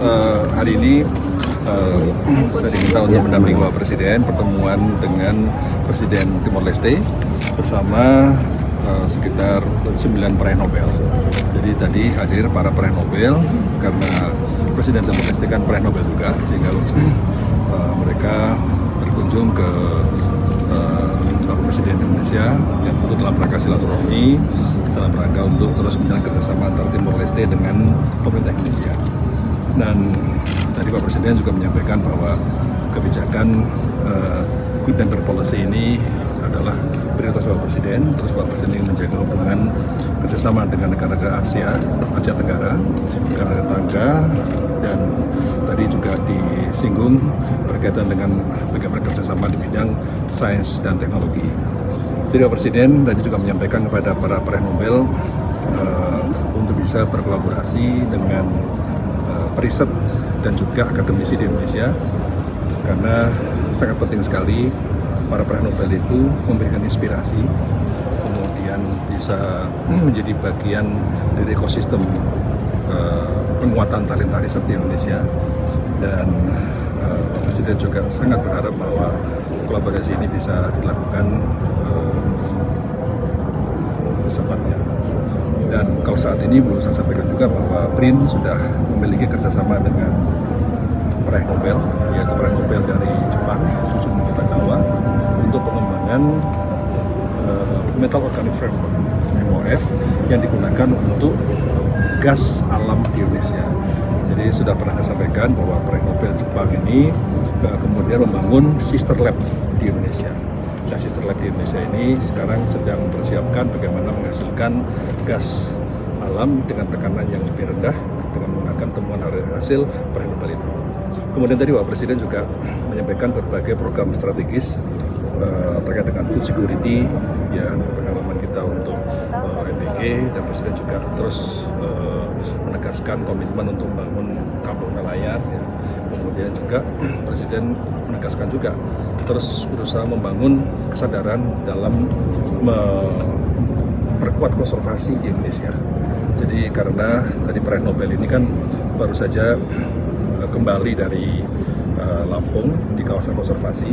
Hari ini saya diminta untuk mendampingi Bapak Presiden pertemuan dengan Presiden Timor Leste bersama sekitar 9 peraih Nobel. Jadi tadi hadir para peraih Nobel karena Presiden Timor Leste kan peraih Nobel juga, sehingga mereka berkunjung ke Bapak Presiden Indonesia yang tentu dalam rangka silaturahmi, dalam rangka untuk terus menjalin kerjasama antar Timor Leste dengan pemerintah Indonesia. Dan tadi Pak Presiden juga menyampaikan bahwa kebijakan Good Neighbor Policy ini adalah prioritas Bapak Presiden. Terus Bapak Presiden ingin menjaga hubungan kerjasama dengan negara-negara Asia Tenggara, negara tetangga, dan tadi juga disinggung berkaitan dengan bagaimana kerjasama di bidang sains dan teknologi. Jadi Bapak Presiden tadi juga menyampaikan kepada para peraih Nobel untuk bisa berkolaborasi dengan periset dan juga akademisi di Indonesia, karena sangat penting sekali para peraih Nobel itu memberikan inspirasi, kemudian bisa menjadi bagian dari ekosistem penguatan talenta riset di Indonesia. Dan Presiden juga sangat berharap bahwa kolaborasi ini bisa dilakukan secepatnya. Dan kalau saat ini perlu saya sampaikan juga bahwa BRIN sudah memiliki kerjasama dengan peraih Nobel, yaitu peraih Nobel dari Jepang, Susumu Kitagawa, untuk pengembangan Metal Organic Framework (MOF) yang digunakan untuk gas alam di Indonesia. Jadi sudah pernah saya sampaikan bahwa peraih Nobel Jepang ini kemudian membangun sister lab di Indonesia. Nah, sister lab di Indonesia ini sekarang sedang mempersiapkan bagaimana menghasilkan gas alam dengan tekanan yang lebih rendah dengan menggunakan temuan hasil peraih Nobel itu. Kemudian tadi Bapak Presiden juga menyampaikan berbagai program strategis terkait dengan food security, ya, pengalaman kita untuk MBG, dan Presiden juga terus menegaskan komitmen untuk membangun kampung nelayan. Ya. Kemudian juga Presiden menegaskan juga terus berusaha membangun kesadaran dalam memperkuat konservasi di Indonesia. Jadi karena tadi peraih Nobel ini kan baru saja kembali dari Lampung di kawasan konservasi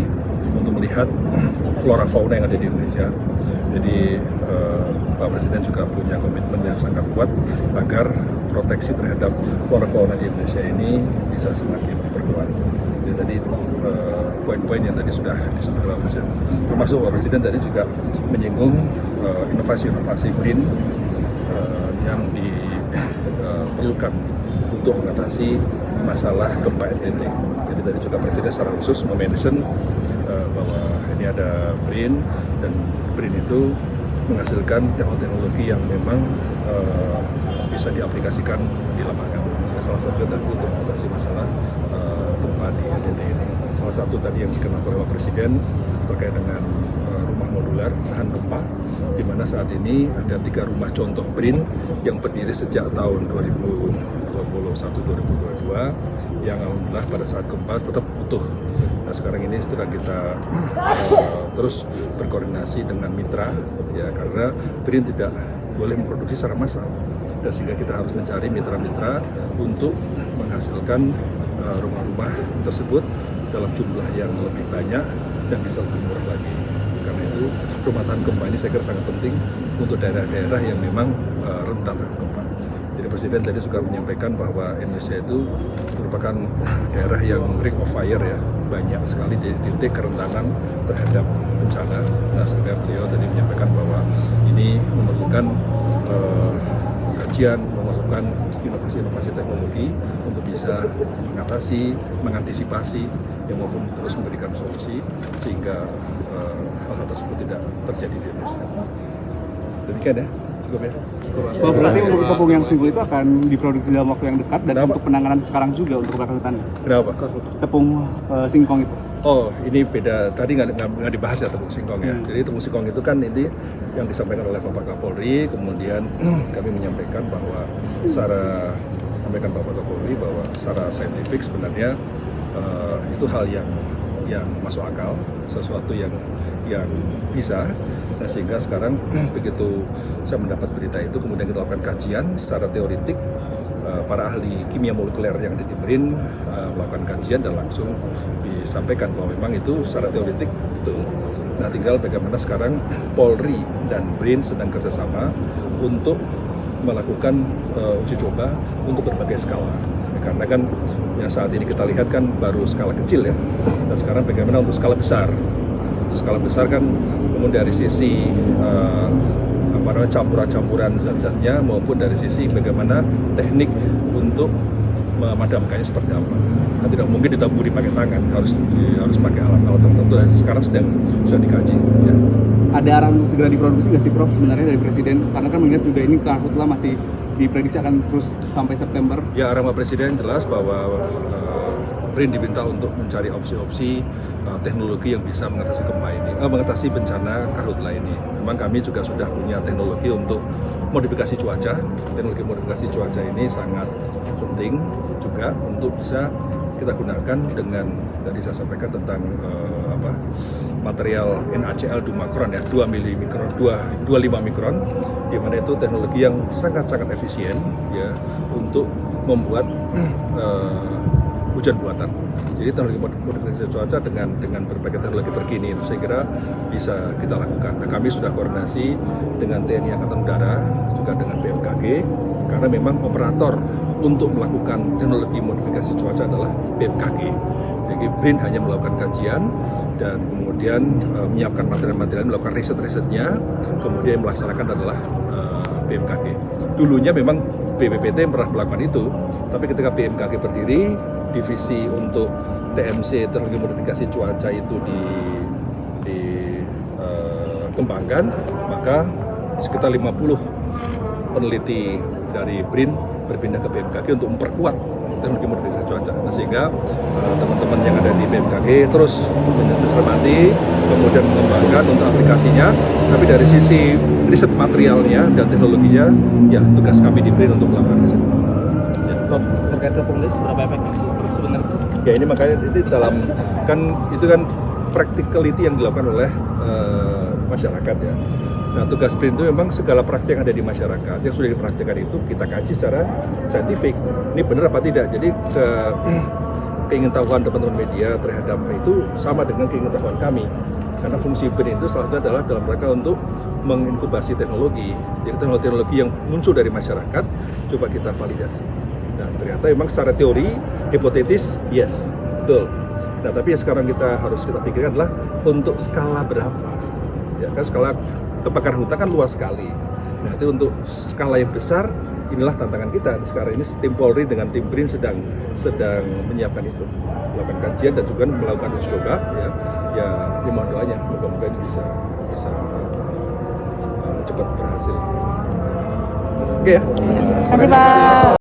untuk melihat flora fauna yang ada di Indonesia. Jadi Pak Presiden juga punya komitmen yang sangat kuat agar proteksi terhadap flora fauna di Indonesia ini bisa semakin diperkuat. Jadi tadi poin-poin yang tadi sudah disampaikan Pak Presiden, termasuk Pak Presiden tadi juga menyinggung inovasi-inovasi BRIN yang diperlukan untuk mengatasi masalah gempa NTT. Jadi tadi juga Presiden secara khusus memention bahwa ini ada BRIN, dan BRIN itu menghasilkan teknologi yang memang bisa diaplikasikan di lapangan. Salah satu tadi untuk mengatasi masalah gempa di NTT ini. Salah satu tadi yang dikenal oleh Pak Presiden terkait dengan rumah modular tahan gempa, di mana saat ini ada 3 rumah contoh BRIN yang berdiri sejak tahun 2021-2022 yang alhamdulillah pada saat gempa tetap utuh. Nah, sekarang ini setelah kita terus berkoordinasi dengan mitra, ya, karena BRIN tidak boleh memproduksi secara massal, dan sehingga kita harus mencari mitra-mitra untuk menghasilkan rumah-rumah tersebut dalam jumlah yang lebih banyak dan bisa lebih murah lagi. Karena itu rumah tahan gempa ini saya kira sangat penting untuk daerah-daerah yang memang rentan gempa. Jadi Presiden tadi juga menyampaikan bahwa Indonesia itu merupakan daerah yang ring of fire, ya, banyak sekali titik kerentanan terhadap bencana. Nah, sehingga beliau tadi menyampaikan bahwa ini memerlukan kajian, memerlukan inovasi-inovasi teknologi untuk bisa mengantisipasi yang maupun terus memberikan solusi sehingga hal tersebut tidak terjadi di Indonesia. Demikian, ya, cukup, ya. Oh, berarti untuk tepung yang single itu akan diproduksi dalam waktu yang dekat dan untuk penanganan sekarang juga untuk berkaitan Kenapa? tepung singkong itu. Oh, ini beda. Tadi nggak dibahas ya tepung singkong, ya. Jadi tepung singkong itu kan ini yang disampaikan oleh Bapak Kapolri. Kemudian kami menyampaikan bahwa secara Bapak Kapolri bahwa secara saintifik sebenarnya itu hal yang masuk akal, sesuatu yang bisa. Nah, sehingga sekarang begitu saya mendapat berita itu, kemudian kita lakukan kajian secara teoritik para ahli kimia molekuler yang ada di BRIN melakukan kajian dan langsung disampaikan bahwa memang itu secara teoretik betul. Nah, tinggal bagaimana sekarang Polri dan BRIN sedang kerjasama untuk melakukan uji coba untuk berbagai skala. Karena kan yang saat ini kita lihat kan baru skala kecil ya. Dan sekarang bagaimana untuk skala besar. Untuk skala besar kan kemudian dari sisi campuran-campuran zat-zatnya maupun dari sisi bagaimana teknik untuk memadamkannya seperti apa. Nah, tidak mungkin ditaburi pakai tangan, harus pakai alat-alat tertentu dan sekarang sedang dikaji. Ya. Ada arahan untuk segera diproduksi nggak sih Prof sebenarnya dari Presiden? Karena kan mengingat juga ini karhutlah masih diprediksi akan terus sampai September. Ya, arahan Pak Presiden jelas bahwa BRIN diminta untuk mencari opsi-opsi teknologi yang bisa mengatasi gempa ini, mengatasi bencana karhutla ini. Memang kami juga sudah punya teknologi untuk modifikasi cuaca. Teknologi modifikasi cuaca ini sangat penting juga untuk bisa kita gunakan dengan tadi saya sampaikan tentang material NaCl 2 mikron ya, 25 mikron, di mana itu teknologi yang sangat-sangat efisien ya untuk membuat hujan buatan. Jadi teknologi modifikasi cuaca dengan berbagai teknologi terkini itu saya kira bisa kita lakukan. Nah, kami sudah koordinasi dengan TNI Angkatan Udara juga dengan BMKG karena memang operator untuk melakukan teknologi modifikasi cuaca adalah BMKG. Jadi BRIN hanya melakukan kajian dan kemudian menyiapkan material-material, melakukan riset-risetnya, kemudian melaksanakan adalah BMKG. Dulunya memang BPPT pernah melakukan itu, tapi ketika BMKG berdiri, divisi untuk TMC teknologi modifikasi cuaca itu dikembangkan, maka sekitar 50 peneliti dari BRIN berpindah ke BMKG untuk memperkuat teknologi modifikasi cuaca. Nah, sehingga teman-teman yang ada di BMKG terus mencermati, kemudian mengembangkan untuk aplikasinya. Tapi dari sisi riset materialnya dan teknologinya, ya tugas kami di BRIN untuk melakukan riset. Prof, terkait rekomendasi seberapa efektif sih Prof sebenarnya? Ya, ini makanya ini dalam itu kan practicality yang dilakukan oleh masyarakat ya. Nah, tugas BRIN itu memang segala praktik yang ada di masyarakat yang sudah dipraktikkan itu kita kaji secara saintifik. Ini benar apa tidak? Jadi keingintahuan teman-teman media terhadap itu sama dengan keingintahuan kami. Karena fungsi BRIN itu salah satunya adalah dalam rangka untuk menginkubasi teknologi. Jadi teknologi yang muncul dari masyarakat coba kita validasi. Nah, ternyata memang secara teori, hipotetis, yes, betul. Nah, tapi yang sekarang harus kita pikirkan adalah untuk skala berapa. Ya kan, skala kebakaran hutan kan luas sekali. Nah, itu untuk skala yang besar, inilah tantangan kita. Sekarang ini tim Polri dengan tim BRIN sedang menyiapkan itu, melakukan kajian dan juga melakukan uji coba. Ya mohon doanya, moga-moga ini bisa cepat berhasil. Oke ya. Terima kasih Pak.